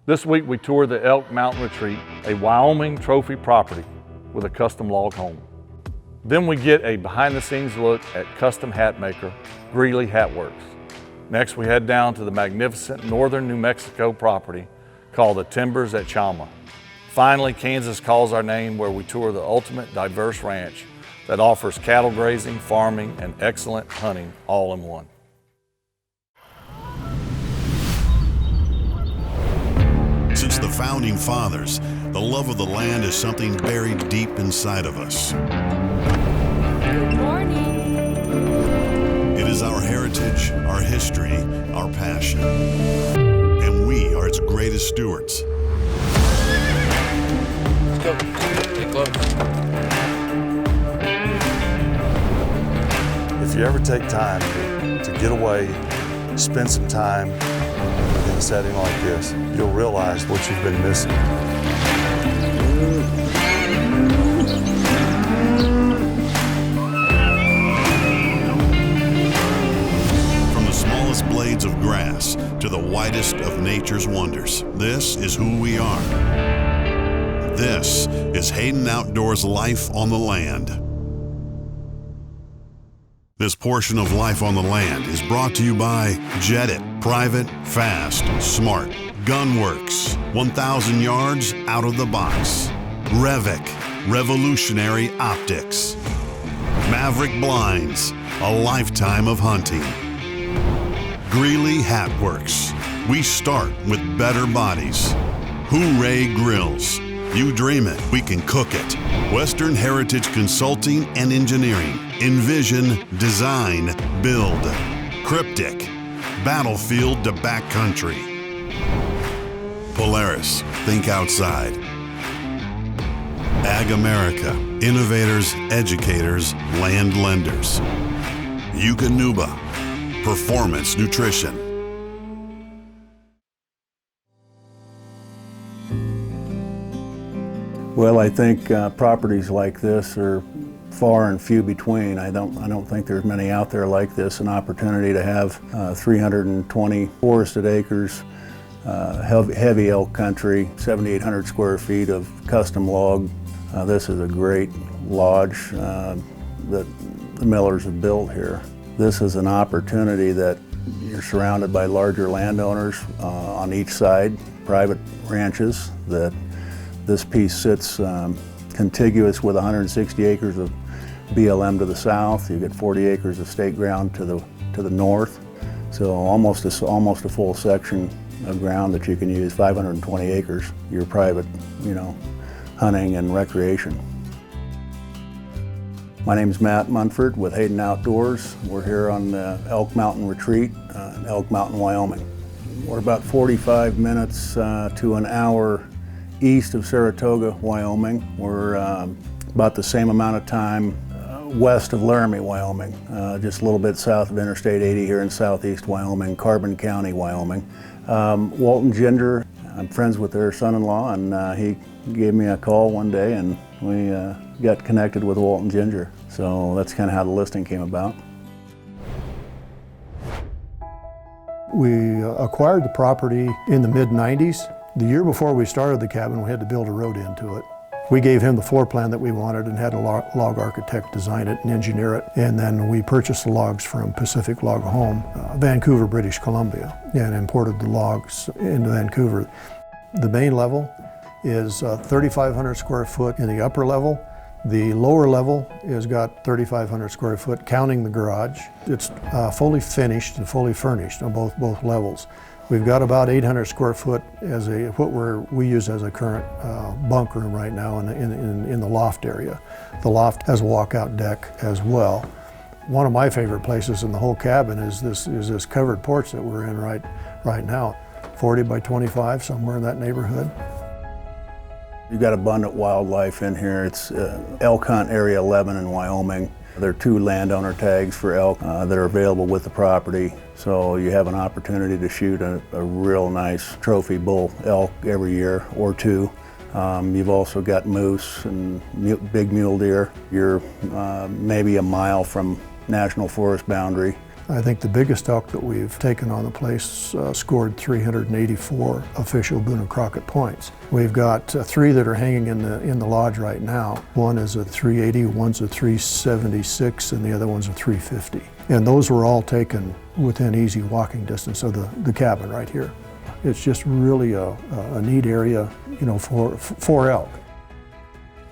This week we tour the Elk Mountain Retreat, a Wyoming trophy property with a custom log home. Then we get a behind-the-scenes look at custom hat maker Greeley Hat Works. Next we head down to the magnificent northern New Mexico property called the Timbers at Chama. Finally, Kansas calls our name, where we tour the ultimate diverse ranch that offers cattle grazing, farming, and excellent hunting all in one. Since the founding fathers, the love of the land is something buried deep inside of us. Good morning. It is our heritage, our history, our passion. And we are its greatest stewards. Let's go. Get close. If you ever take time to get away, spend some time in a setting like this, you'll realize what you've been missing. From the smallest blades of grass to the widest of nature's wonders, this is who we are. This is Hayden Outdoors Life on the Land. This portion of Life on the Land is brought to you by JetIt, private, fast, smart. Gunwerks, 1,000 yards out of the box. Revic, revolutionary optics. Maverick blinds, a lifetime of hunting. Greeley Hat Works, we start with better bodies. Hooray Grills, you dream it, we can cook it. Western Heritage Consulting and Engineering, envision, design, build. Kryptek, battlefield to backcountry. Polaris, think outside. Ag America, innovators, educators, land lenders. Eukanuba, performance nutrition. Well, I think properties like this are far and few between. I don't think there's many out there like this. An opportunity to have 320 forested acres, heavy elk country, 7,800 square feet of custom log. This is a great lodge that the Millers have built here. This is an opportunity that you're surrounded by larger landowners on each side, private ranches that this piece sits contiguous with 160 acres of BLM to the south. You get 40 acres of state ground to the north. So almost a full section of ground that you can use, 520 acres, your private, hunting and recreation. My name is Matt Munford with Hayden Outdoors. We're here on the Elk Mountain Retreat in Elk Mountain, Wyoming. We're about 45 minutes to an hour east of Saratoga, Wyoming. We're about the same amount of time west of Laramie, Wyoming, just a little bit south of Interstate 80 here in southeast Wyoming, Carbon County, Wyoming. Walton Ginger, I'm friends with their son-in-law, and he gave me a call one day, and we got connected with Walton Ginger. So that's kind of how the listing came about. We acquired the property in the mid-90s. The year before we started the cabin, we had to build a road into it. We gave him the floor plan that we wanted and had a log architect design it and engineer it. And then we purchased the logs from Pacific Log Home, Vancouver, British Columbia, and imported the logs into Vancouver. The main level is 3,500 square foot in the upper level. The lower level has got 3,500 square foot, counting the garage. It's fully finished and fully furnished on both levels. We've got about 800 square foot as we use as a current bunk room right now in the loft area. The loft has a walkout deck as well. One of my favorite places in the whole cabin is this covered porch that we're in right now. 40 by 25, somewhere in that neighborhood. You've got abundant wildlife in here. It's Elk Hunt Area 11 in Wyoming. There are 2 landowner tags for elk that are available with the property. So you have an opportunity to shoot a real nice trophy bull elk every year or 2. You've also got moose and big mule deer. You're maybe a mile from National Forest boundary. I think the biggest elk that we've taken on the place scored 384 official Boone and Crockett points. We've got 3 that are hanging in the lodge right now. One is a 380, one's a 376, and the other one's a 350. And those were all taken within easy walking distance of the cabin right here. It's just really a neat area, you know, for elk.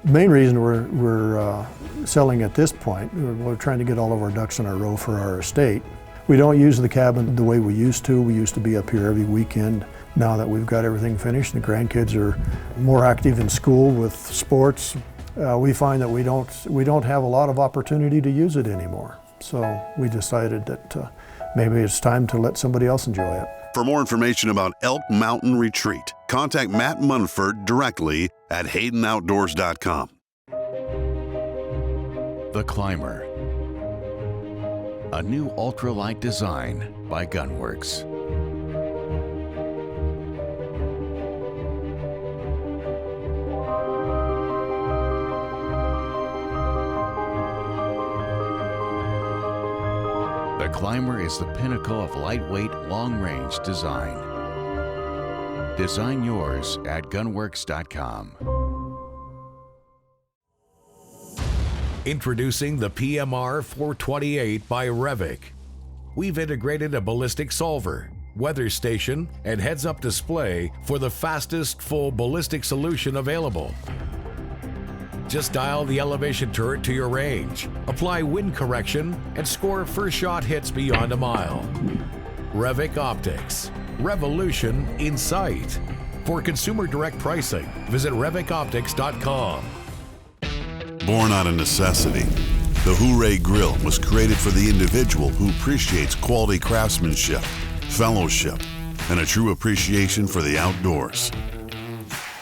The main reason we're selling at this point, we're trying to get all of our ducks in a row for our estate. We don't use the cabin the way we used to. We used to be up here every weekend. Now that we've got everything finished, the grandkids are more active in school with sports. We find that we don't have a lot of opportunity to use it anymore. So we decided that maybe it's time to let somebody else enjoy it. For more information about Elk Mountain Retreat, contact Matt Munford directly at HaydenOutdoors.com. The Climber, a new ultralight design by Gunwerks. The Climber is the pinnacle of lightweight, long-range design. Design yours at Gunwerks.com. Introducing the PMR 428 by Revic. We've integrated a ballistic solver, weather station, and heads-up display for the fastest full ballistic solution available. Just dial the elevation turret to your range, apply wind correction, and score first shot hits beyond a mile. Revic Optics. Revolution in sight. For consumer direct pricing, visit RevicOptics.com. Born out of necessity, the Hooray Grill was created for the individual who appreciates quality craftsmanship, fellowship, and a true appreciation for the outdoors.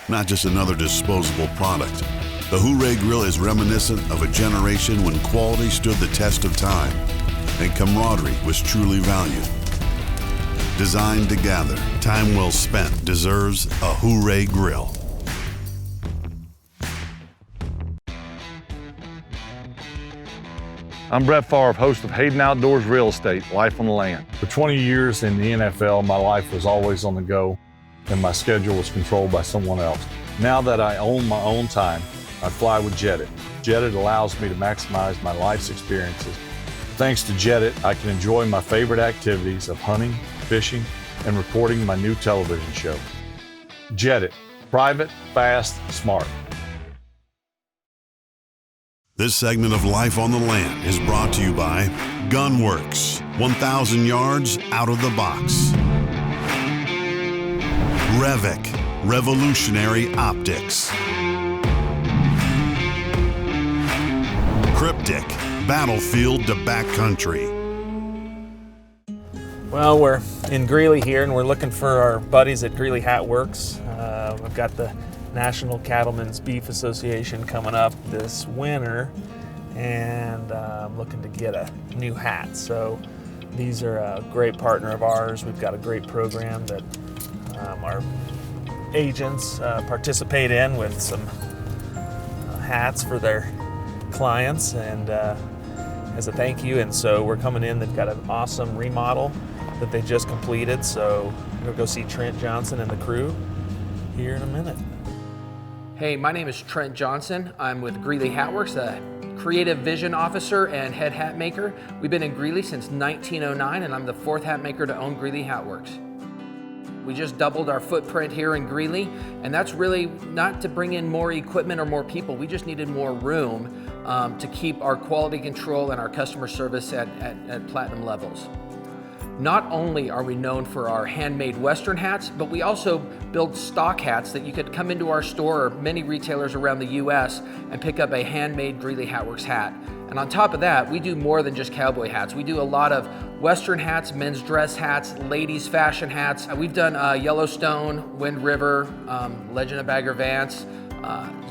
Not just another disposable product, the Hooray Grill is reminiscent of a generation when quality stood the test of time and camaraderie was truly valued. Designed to gather, time well spent deserves a Hooray Grill. I'm Brett Favre, host of Hayden Outdoors Real Estate, Life on the Land. For 20 years in the NFL, my life was always on the go and my schedule was controlled by someone else. Now that I own my own time, I fly with JetIt. JetIt allows me to maximize my life's experiences. Thanks to JetIt, I can enjoy my favorite activities of hunting, fishing, and recording my new television show. JetIt, private, fast, smart. This segment of Life on the Land is brought to you by Gunwerks, 1,000 yards out of the box. Revic, revolutionary optics. Kryptek, battlefield to backcountry. Well, we're in Greeley here and we're looking for our buddies at Greeley Hat Works. We've got the National Cattlemen's Beef Association coming up this winter, and I'm looking to get a new hat. So these are a great partner of ours. We've got a great program that our agents participate in with some hats for their clients and as a thank you. And so we're coming in, they've got an awesome remodel that they just completed. So we're gonna go see Trent Johnson and the crew here in a minute. Hey, my name is Trent Johnson. I'm with Greeley Hat Works, a creative vision officer and head hat maker. We've been in Greeley since 1909, and I'm the 4th hat maker to own Greeley Hat Works. We just doubled our footprint here in Greeley, and that's really not to bring in more equipment or more people. We just needed more room to keep our quality control and our customer service at platinum levels. Not only are we known for our handmade Western hats, but we also build stock hats that you could come into our store or many retailers around the US and pick up a handmade Greeley Hat Works hat. And on top of that, we do more than just cowboy hats. We do a lot of Western hats, men's dress hats, ladies fashion hats. We've done Yellowstone, Wind River, Legend of Bagger Vance,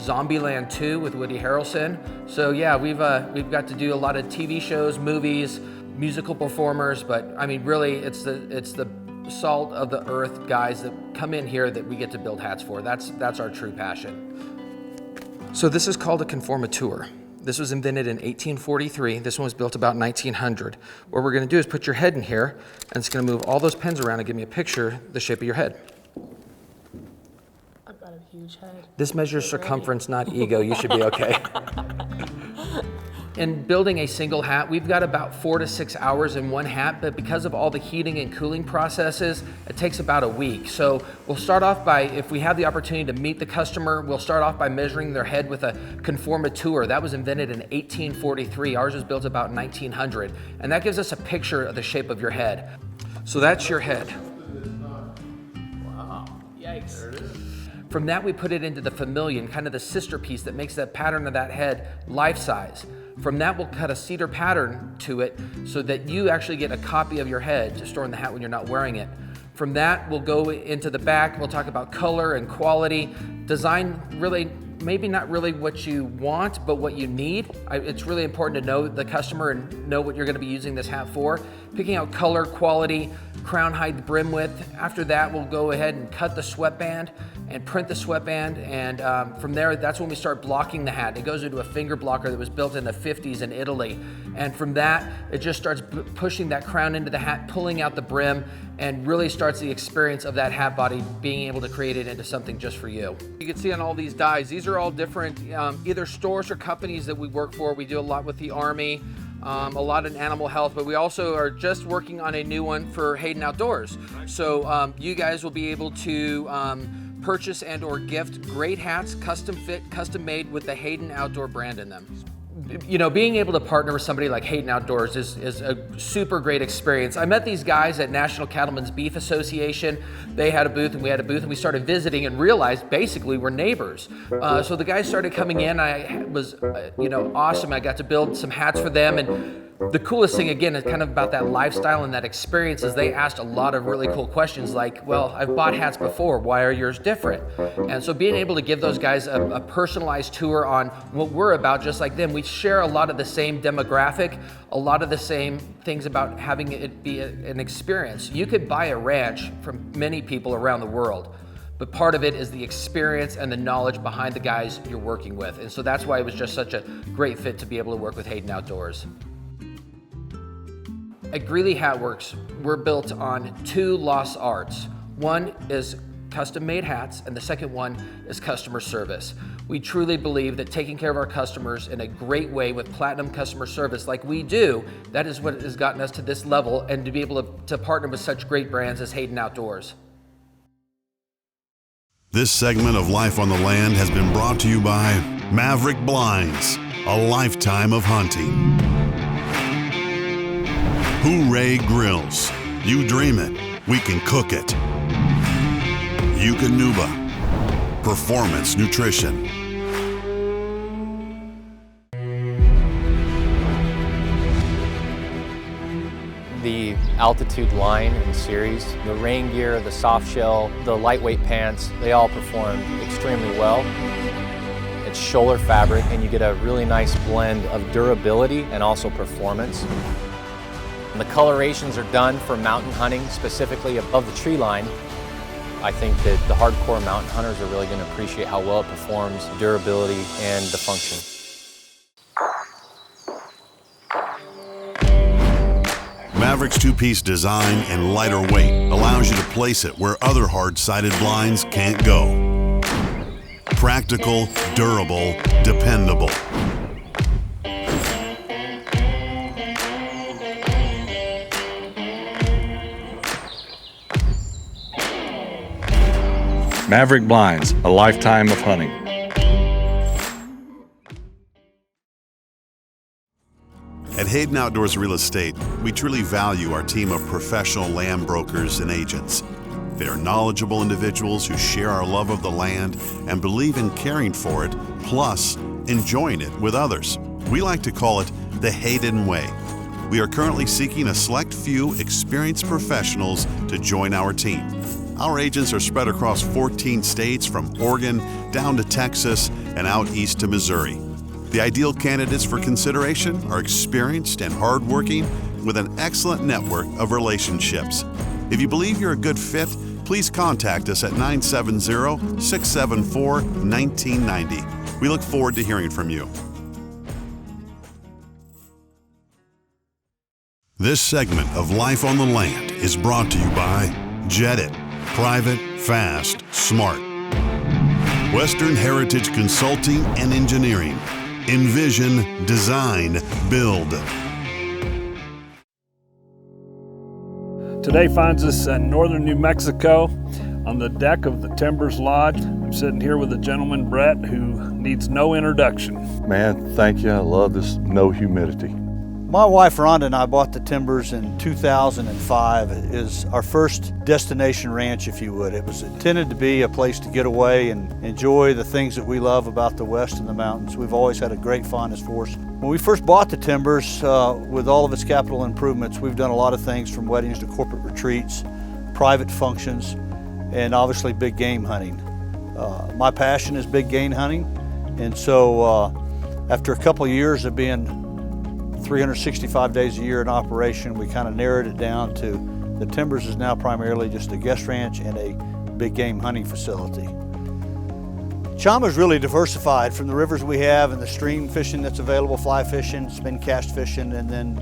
Zombieland 2 with Woody Harrelson. So yeah, we've got to do a lot of TV shows, movies, musical performers, but I mean, really, it's the salt of the earth guys that come in here that we get to build hats for. That's our true passion. So this is called a conformateur. This was invented in 1843. This one was built about 1900. What we're going to do is put your head in here, and it's going to move all those pins around and give me a picture, the shape of your head. I've got a huge head. This measures circumference, not ego. You should be okay. In building a single hat, we've got about 4 to 6 hours in one hat, but because of all the heating and cooling processes, it takes about a week. So we'll start off by, if we have the opportunity to meet the customer, we'll start off by measuring their head with a conformateur. That was invented in 1843. Ours was built about 1900. And that gives us a picture of the shape of your head. So that's your head. Wow. Yikes. There it is. From that, we put it into the famillion, kind of the sister piece that makes that pattern of that head life-size. From that, we'll cut a cedar pattern to it so that you actually get a copy of your head to store in the hat when you're not wearing it. From that, we'll go into the back. We'll talk about color and quality. Design really, maybe not really what you want, but what you need. It's really important to know the customer and know what you're going to be using this hat for. Picking out color, quality, crown height, brim width. After that, we'll go ahead and cut the sweatband and print the sweatband, and from there, that's when we start blocking the hat. It goes into a finger blocker that was built in the 50s in Italy, and from that, it just starts pushing that crown into the hat, pulling out the brim, and really starts the experience of that hat body being able to create it into something just for you. You can see on all these dies, these are all different, either stores or companies that we work for. We do a lot with the Army, a lot in animal health, but we also are just working on a new one for Hayden Outdoors. So you guys will be able to purchase and or gift great hats, custom fit, custom made with the Hayden Outdoor brand in them. You know, being able to partner with somebody like Hayden Outdoors is a super great experience. I met these guys at National Cattlemen's Beef Association. They had a booth and we had a booth, and we started visiting and realized basically we're neighbors. So the guys started coming in. I was, awesome. I got to build some hats for them, and the coolest thing, again, is kind of about that lifestyle and that experience, is they asked a lot of really cool questions like, well, I've bought hats before, why are yours different? And so being able to give those guys a personalized tour on what we're about, just like them, we share a lot of the same demographic, a lot of the same things about having it be an experience. You could buy a ranch from many people around the world, but part of it is the experience and the knowledge behind the guys you're working with. And so that's why it was just such a great fit to be able to work with Hayden Outdoors. At Greeley Hat Works, we're built on 2 lost arts. One is custom-made hats, and the second one is customer service. We truly believe that taking care of our customers in a great way with platinum customer service like we do, that is what has gotten us to this level, and to be able to partner with such great brands as Hayden Outdoors. This segment of Life on the Land has been brought to you by Maverick Blinds, a lifetime of hunting. Hooray Grills. You dream it, we can cook it. Eukanuba. Performance Nutrition. The Altitude line and series, the rain gear, the soft shell, the lightweight pants, they all performed extremely well. It's shoulder fabric, and you get a really nice blend of durability and also performance. And the colorations are done for mountain hunting, specifically above the tree line. I think that the hardcore mountain hunters are really going to appreciate how well it performs, durability, and the function. Maverick's 2-piece design and lighter weight allows you to place it where other hard-sided blinds can't go. Practical, durable, dependable. Maverick Blinds, a lifetime of hunting. At Hayden Outdoors Real Estate, we truly value our team of professional land brokers and agents. They are knowledgeable individuals who share our love of the land and believe in caring for it, plus enjoying it with others. We like to call it the Hayden Way. We are currently seeking a select few experienced professionals to join our team. Our agents are spread across 14 states, from Oregon down to Texas and out east to Missouri. The ideal candidates for consideration are experienced and hardworking with an excellent network of relationships. If you believe you're a good fit, please contact us at 970-674-1990. We look forward to hearing from you. This segment of Life on the Land is brought to you by JetIt, private, fast, smart. Western Heritage Consulting and Engineering. Envision, design, build. Today finds us in northern New Mexico on the deck of the Timbers Lodge. I'm sitting here with a gentleman, Brett, who needs no introduction. Man, thank you. I love this no humidity. My wife Rhonda and I bought the Timbers in 2005. It is our first destination ranch, if you would. It was intended to be a place to get away and enjoy the things that we love about the West and the mountains. We've always had a great fondness for us. When we first bought the Timbers, with all of its capital improvements, we've done a lot of things from weddings to corporate retreats, private functions, and obviously big game hunting. My passion is big game hunting, and so after a couple of years of being 365 days a year in operation, we kind of narrowed it down to the Timbers is now primarily just a guest ranch and a big game hunting facility. Chama's really diversified from the rivers we have and the stream fishing that's available, fly fishing, spin cast fishing,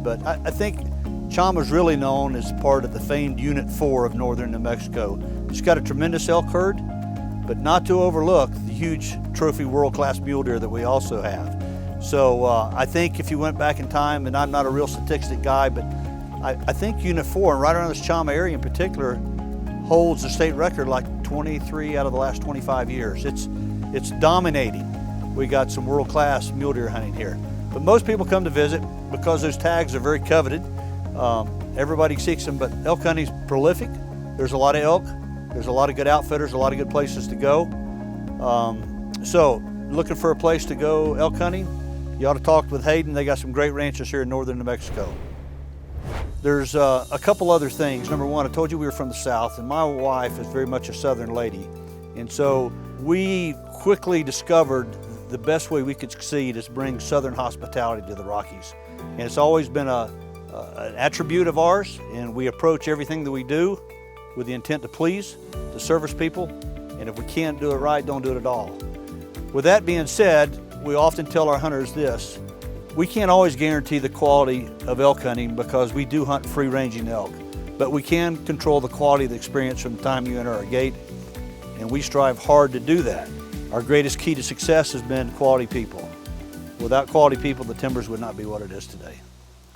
but I think Chama's really known as part of the famed Unit 4 of northern New Mexico. It's got a tremendous elk herd, but not to overlook the huge trophy world-class mule deer that we also have. So I think if you went back in time, and I'm not a real statistic guy, but I think Unit 4, and right around this Chama area in particular, holds the state record like 23 out of the last 25 years. It's dominating. We got some world-class mule deer hunting here. But most people come to visit because those tags are very coveted. Everybody seeks them, but elk hunting's prolific. There's a lot of elk. There's a lot of good outfitters, a lot of good places to go. So looking for a place to go elk hunting, you ought to talk with Hayden. They got some great ranches here in northern New Mexico. There's a couple other things. Number one, I told you we were from the South, and my wife is very much a Southern lady. And so we quickly discovered the best way we could succeed is bring Southern hospitality to the Rockies. And it's always been an attribute of ours, and we approach everything that we do with the intent to please, to service people, and if we can't do it right, don't do it at all. With that being said, we often tell our hunters this: we can't always guarantee the quality of elk hunting because we do hunt free-ranging elk, but we can control the quality of the experience from the time you enter our gate, and we strive hard to do that. Our greatest key to success has been quality people. Without quality people, the Timbers would not be what it is today.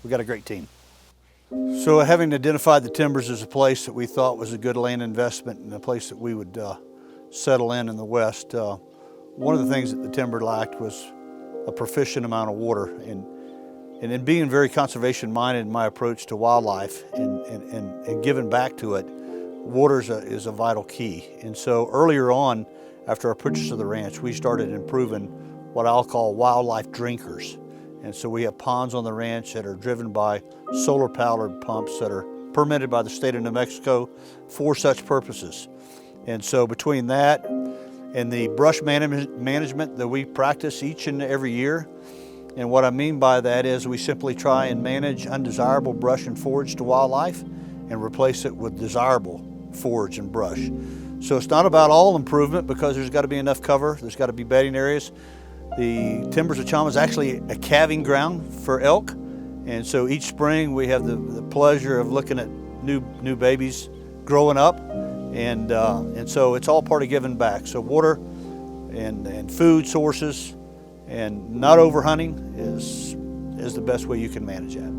We got a great team. So having identified the Timbers as a place that we thought was a good land investment and a place that we would settle in the West, one of the things that the Timber lacked was a proficient amount of water. And in being very conservation minded in my approach to wildlife and giving back to it, water is a vital key. And so earlier on, after our purchase of the ranch, we started improving what I'll call wildlife drinkers. And so we have ponds on the ranch that are driven by solar powered pumps that are permitted by the state of New Mexico for such purposes. And so between that and the brush management that we practice each and every year, and what I mean by that is we simply try and manage undesirable brush and forage to wildlife and replace it with desirable forage and brush. So it's not about all improvement because there's got to be enough cover, there's got to be bedding areas. The Timbers of Chama is actually a calving ground for elk, and so each spring we have the pleasure of looking at new babies growing up, and so it's all part of giving back. So water and food sources and not overhunting is the best way you can manage that.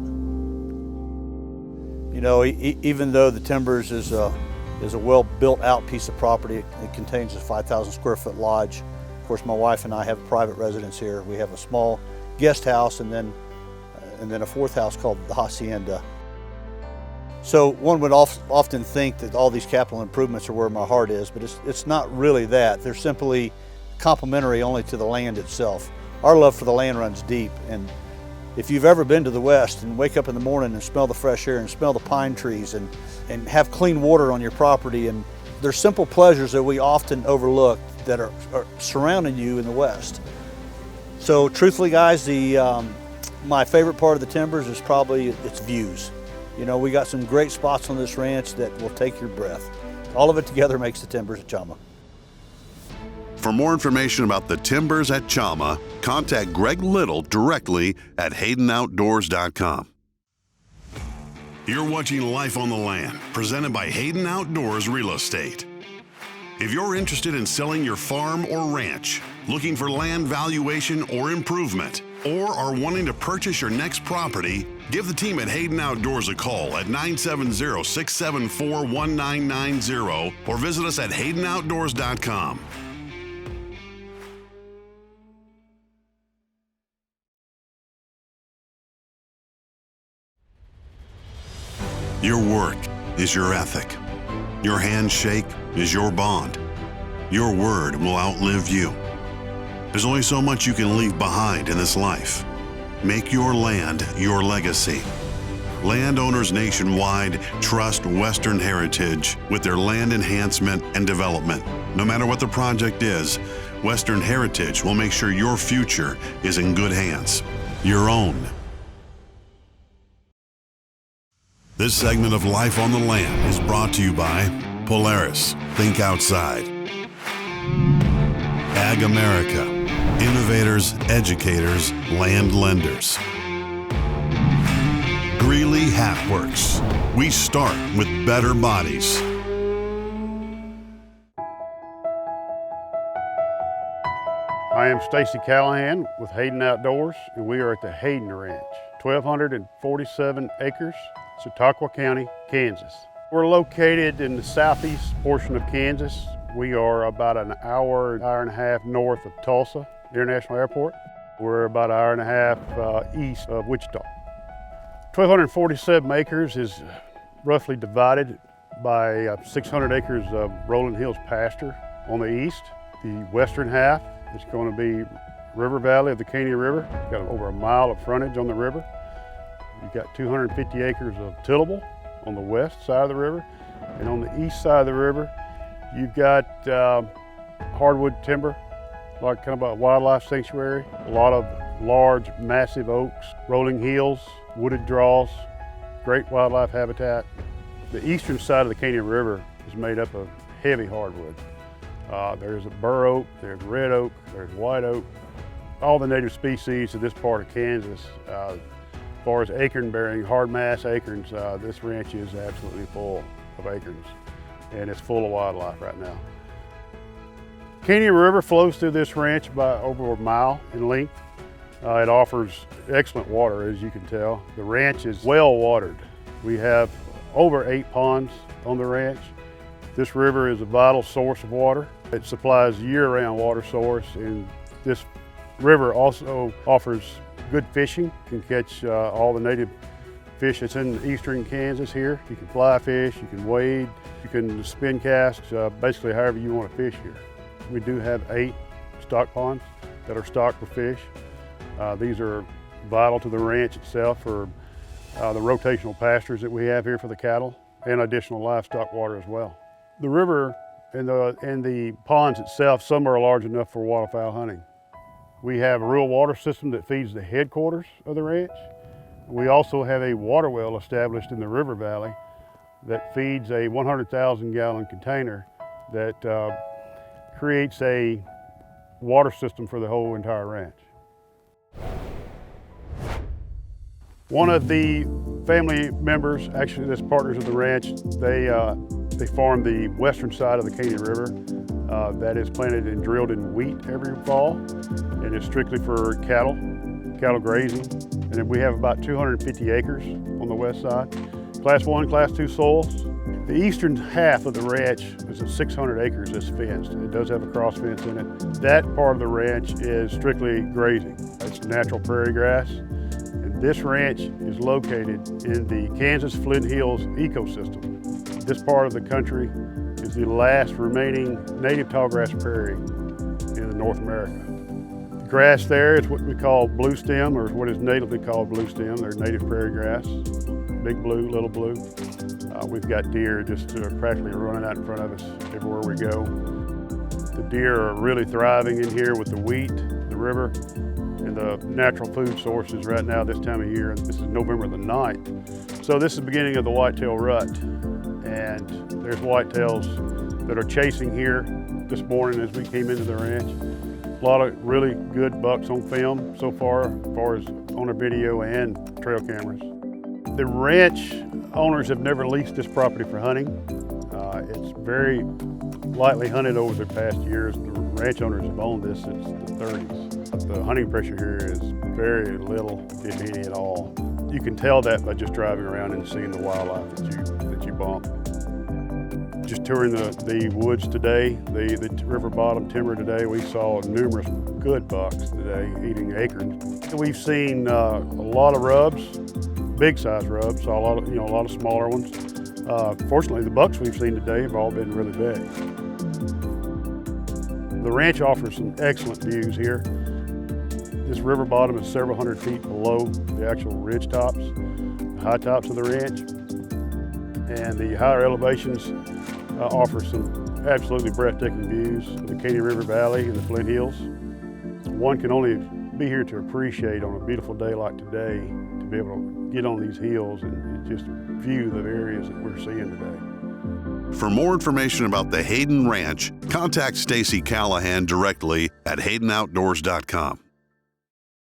You know, even though the Timbers is a well built out piece of property, it contains a 5,000 square foot lodge. Of course, my wife and I have private residence here. We have a small guest house and then a fourth house called the Hacienda. So one would often think that all these capital improvements are where my heart is, but it's not really that. They're simply complementary only to the land itself. Our love for the land runs deep, and if you've ever been to the West and wake up in the morning and smell the fresh air and smell the pine trees and have clean water on your property, and there's simple pleasures that we often overlook that are surrounding you in the West. So truthfully guys, my favorite part of the Timbers is probably its views. You know, we got some great spots on this ranch that will take your breath. All of it together makes the Timbers at Chama. For more information about the Timbers at Chama, contact Greg Little directly at HaydenOutdoors.com. You're watching Life on the Land, presented by Hayden Outdoors Real Estate. If you're interested in selling your farm or ranch, looking for land valuation or improvement, or are wanting to purchase your next property, give the team at Hayden Outdoors a call at 970-674-1990 or visit us at haydenoutdoors.com. Your work is your ethic. Your handshake is your bond. Your word will outlive you. There's only so much you can leave behind in this life. Make your land your legacy. Landowners nationwide trust Western Heritage with their land enhancement and development. No matter what the project is, Western Heritage will make sure your future is in good hands. Your own. This segment of Life on the Land is brought to you by Polaris, Think Outside. Ag America, innovators, educators, land lenders. Greeley Hat Works, we start with better bodies. I am Stacy Callahan with Hayden Outdoors, and we are at the Hayden Ranch, 1,247 acres, Chautauqua County, Kansas. We're located in the southeast portion of Kansas. We are about an hour and a half north of Tulsa International Airport. We're about an hour and a half east of Wichita. 1,247 acres is roughly divided by 600 acres of rolling hills pasture on the east. The western half is going to be river valley of the Caney River. It's got over a mile of frontage on the river. You've got 250 acres of tillable on the west side of the river. And on the east side of the river, you've got hardwood timber, like kind of a wildlife sanctuary. A lot of large, massive oaks, rolling hills, wooded draws, great wildlife habitat. The eastern side of the Caney River is made up of heavy hardwood. There's a bur oak, there's red oak, there's white oak. All the native species of this part of Kansas. As far as acorn-bearing, hard mass acorns, this ranch is absolutely full of acorns, and it's full of wildlife right now. Caney River flows through this ranch by over a mile in length. It offers excellent water, as you can tell. The ranch is well watered. We have over 8 ponds on the ranch. This river is a vital source of water. It supplies year-round water source, and this river also offers good fishing. You can catch all the native fish that's in eastern Kansas here. You can fly fish, you can wade, you can spin cast, basically however you want to fish here. We do have 8 stock ponds that are stocked with fish. These are vital to the ranch itself for the rotational pastures that we have here for the cattle and additional livestock water as well. The river and the ponds itself, some are large enough for waterfowl hunting. We have a rural water system that feeds the headquarters of the ranch. We also have a water well established in the river valley that feeds a 100,000 gallon container that creates a water system for the whole entire ranch. One of the family members, actually that's partners of the ranch, they farm the western side of the Caney River. That is planted and drilled in wheat every fall, and it's strictly for cattle grazing. And then we have about 250 acres on the west side. Class 1, Class 2 soils. The eastern half of the ranch is 600 acres that's fenced. It does have a cross fence in it. That part of the ranch is strictly grazing. It's natural prairie grass. And this ranch is located in the Kansas Flint Hills ecosystem. This part of the country is the last remaining native tallgrass prairie in North America. The grass there is what we call blue stem, or what is natively called blue stem. They're native prairie grass, big blue, little blue. We've got deer just practically running out in front of us everywhere we go. The deer are really thriving in here with the wheat, the river, and the natural food sources right now this time of year. This is November the 9th. So this is the beginning of the whitetail rut. And there's whitetails that are chasing here this morning as we came into the ranch. A lot of really good bucks on film so far as on our video and trail cameras. The ranch owners have never leased this property for hunting. It's very lightly hunted over the past years. The ranch owners have owned this since the 30s. The hunting pressure here is very little, if any at all. You can tell that by just driving around and seeing the wildlife that you bump. Just touring the woods today, the river bottom timber today, we saw numerous good bucks today eating acorns. We've seen a lot of rubs, big size rubs, saw a lot of smaller ones. Fortunately, the bucks we've seen today have all been really big. The ranch offers some excellent views here. This river bottom is several hundred feet below the actual ridge tops, the high tops of the ranch. And the higher elevations offer some absolutely breathtaking views of the Caney River Valley and the Flint Hills. One can only be here to appreciate on a beautiful day like today, to be able to get on these hills and just view the areas that we're seeing today. For more information about the Hayden Ranch, contact Stacy Callahan directly at HaydenOutdoors.com.